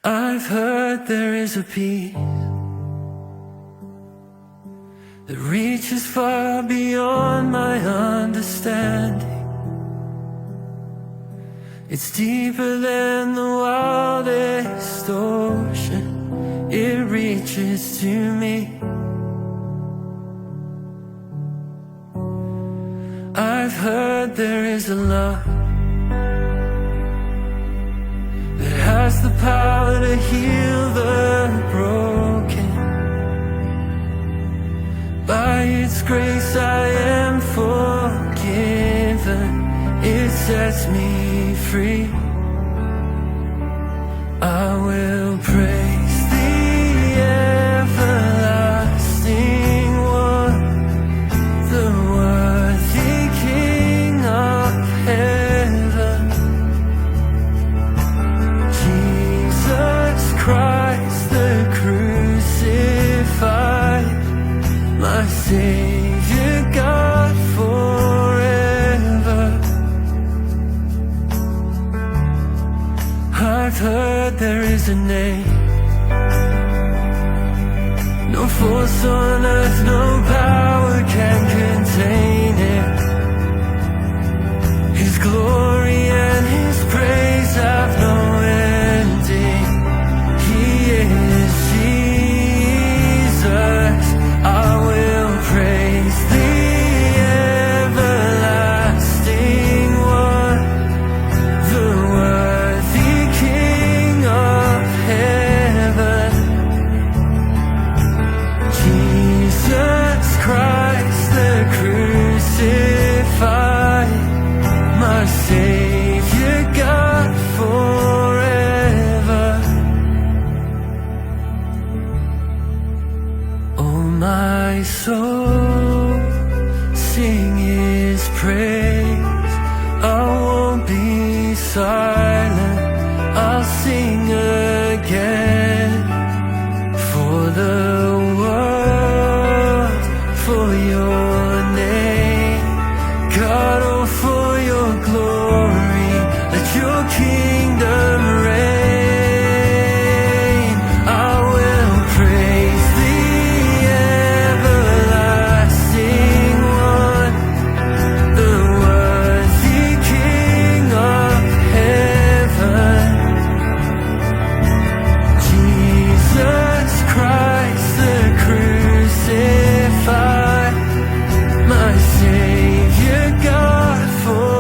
I've heard there is a peace that reaches far beyond my understanding. It's deeper than the wildest ocean. It reaches to me. I've heard there is a love that has the power to heal the broken. By its grace I am forgiven. It sets me free. I will praise the everlasting one, the worthy King of heaven, Jesus Christ the crucified, my Savior God forever. I've heard there is a name, no force on earth, no power can contain it. His glory and His praise have no ending. He is Jesus. I will praise the everlasting one, the worthy King of heaven, Jesus Christ the crucified, my Savior God forever. Oh, my soul, sing His praise. I won't be silent, I'll sing again. For the world, for your name, God, oh, for your glory, let your kingdom reign. I will praise the everlasting one, the worthy King of heaven, Jesus Christ the crucified, my Savior God forever.